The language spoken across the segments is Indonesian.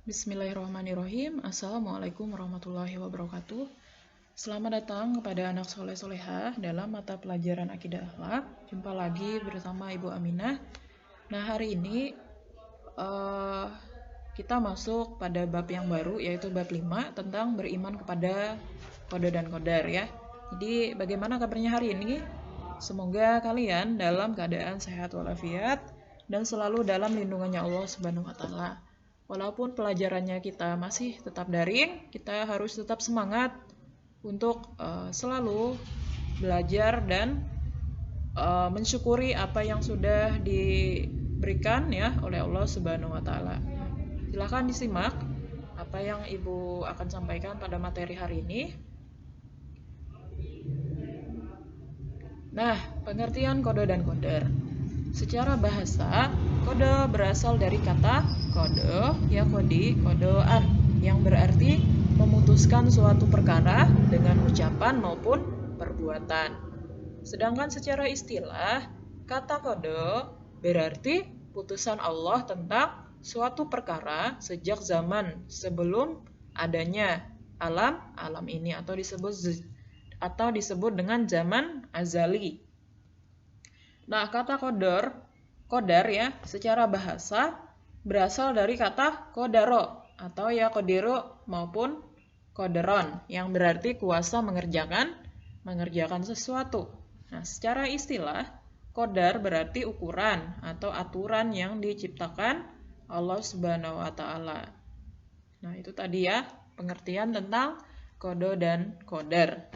Bismillahirrahmanirrahim. Assalamualaikum warahmatullahi wabarakatuh. Selamat datang kepada anak soleh solehah dalam mata pelajaran akidah akhlak. Jumpa lagi bersama Ibu Aminah. Nah, hari ini kita masuk pada bab yang baru, yaitu bab 5 tentang beriman kepada qada dan qadar ya. Jadi bagaimana kabarnya hari ini? Semoga kalian dalam keadaan sehat walafiat dan selalu dalam lindungannya Allah Subhanahu wa taala. Walaupun pelajarannya kita masih tetap daring, kita harus tetap semangat untuk selalu belajar dan mensyukuri apa yang sudah diberikan ya oleh Allah Subhanahu wa taala. Silakan disimak apa yang Ibu akan sampaikan pada materi hari ini. Nah, pengertian qada dan qadar. Secara bahasa, qada berasal dari kata qada, ya qadi, qadaan, yang berarti memutuskan suatu perkara dengan ucapan maupun perbuatan. Sedangkan secara istilah, kata qada berarti putusan Allah tentang suatu perkara sejak zaman sebelum adanya alam ini atau disebut dengan zaman azali. Nah, kata qadar ya, secara bahasa berasal dari kata qadaro atau ya qadiru maupun qadaron yang berarti kuasa mengerjakan sesuatu. Nah, secara istilah qadar berarti ukuran atau aturan yang diciptakan Allah Subhanahu wa taala. Nah, itu tadi ya pengertian tentang qada dan qadar.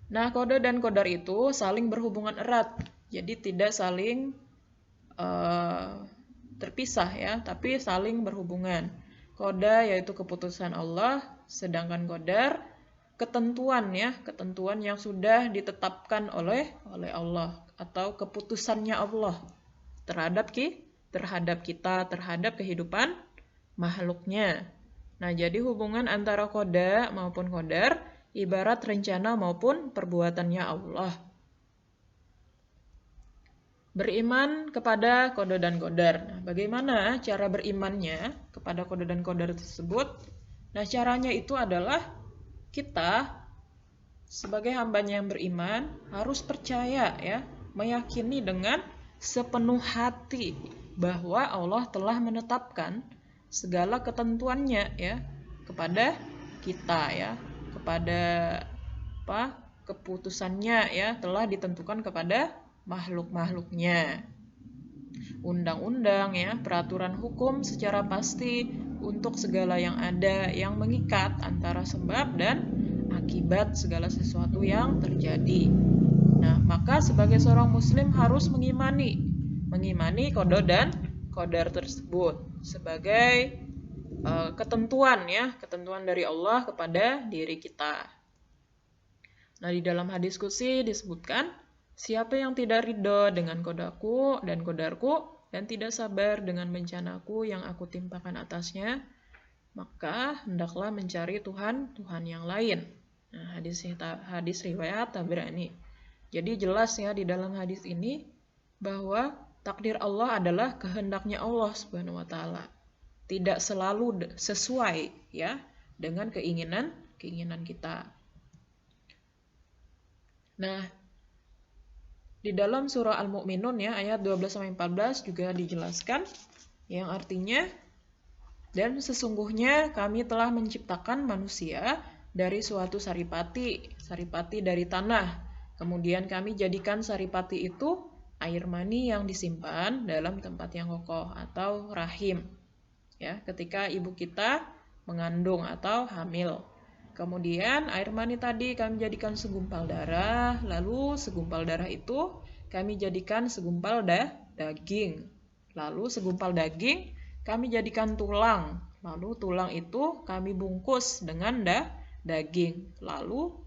Nah, qada dan qadar itu saling berhubungan erat, jadi tidak saling terpisah ya, tapi saling berhubungan. Qada yaitu keputusan Allah, sedangkan qadar ketentuan yang sudah ditetapkan oleh Allah atau keputusannya Allah terhadap kita, terhadap kehidupan makhluknya. Nah, jadi hubungan antara qada maupun qadar ibarat rencana maupun perbuatannya Allah. Beriman kepada qada dan qadar. Nah, bagaimana cara berimannya kepada qada dan qadar tersebut? Nah, caranya itu adalah kita sebagai hambanya yang beriman harus percaya ya, meyakini dengan sepenuh hati bahwa Allah telah menetapkan segala ketentuannya ya kepada kita ya, kepada keputusannya ya telah ditentukan kepada makhluk-makhluknya. Undang-undang ya, peraturan hukum secara pasti untuk segala yang ada yang mengikat antara sebab dan akibat segala sesuatu yang terjadi. Nah, maka sebagai seorang muslim harus mengimani qada dan qadar tersebut sebagai ketentuan dari Allah kepada diri kita. Nah, di dalam hadis qudsi disebutkan, siapa yang tidak ridho dengan qadaku dan qadarku dan tidak sabar dengan bencanaku yang aku timpakan atasnya, maka hendaklah mencari Tuhan yang lain. Nah, hadis riwayat Tabrani. Jadi jelas ya di dalam hadis ini bahwa takdir Allah adalah kehendaknya Allah Subhanahu wa taala. Tidak selalu sesuai ya dengan keinginan kita. Nah, di dalam surah Al-Mu'minun ya ayat 12-14 juga dijelaskan yang artinya, dan sesungguhnya kami telah menciptakan manusia dari suatu saripati dari tanah. Kemudian kami jadikan saripati itu air mani yang disimpan dalam tempat yang kokoh atau rahim. Ya, ketika ibu kita mengandung atau hamil. Kemudian air mani tadi kami jadikan segumpal darah, lalu segumpal darah itu kami jadikan segumpal daging. Lalu segumpal daging kami jadikan tulang. Lalu tulang itu kami bungkus dengan daging. Lalu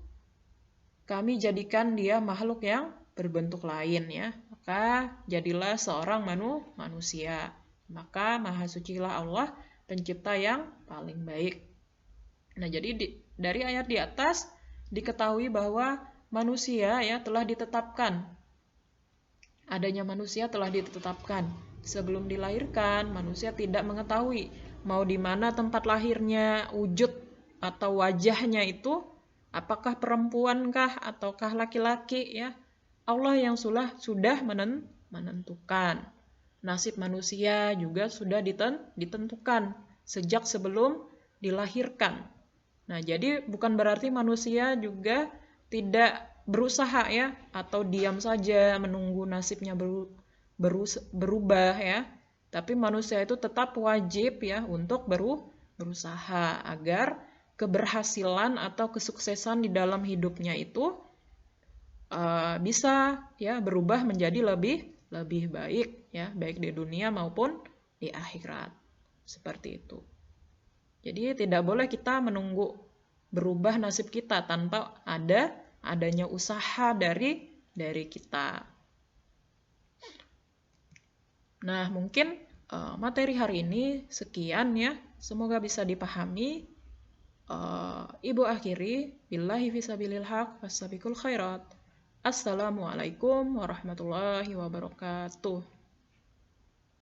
kami jadikan dia makhluk yang berbentuk lain ya. Maka jadilah seorang manusia. Maka maha sucilah Allah, pencipta yang paling baik. Nah, jadi dari ayat di atas diketahui bahwa manusia ya telah ditetapkan. Adanya manusia telah ditetapkan Sebelum dilahirkan, manusia tidak mengetahui mau di mana tempat lahirnya, wujud atau wajahnya itu, apakah perempuankah ataukah laki-laki ya. Allah yang sudah menentukan. Nasib manusia juga sudah ditentukan sejak sebelum dilahirkan. Nah, jadi bukan berarti manusia juga tidak berusaha ya, atau diam saja menunggu nasibnya berubah ya. Tapi manusia itu tetap wajib ya untuk berusaha agar keberhasilan atau kesuksesan di dalam hidupnya itu bisa ya berubah menjadi lebih baik ya, baik di dunia maupun di akhirat. Seperti itu. Jadi tidak boleh kita menunggu berubah nasib kita tanpa adanya usaha dari kita. Nah, mungkin materi hari ini sekian ya. Semoga bisa dipahami. Ibu akhiri, billahi fisabilil haq, fastabiqul khairat. Assalamualaikum warahmatullahi wabarakatuh.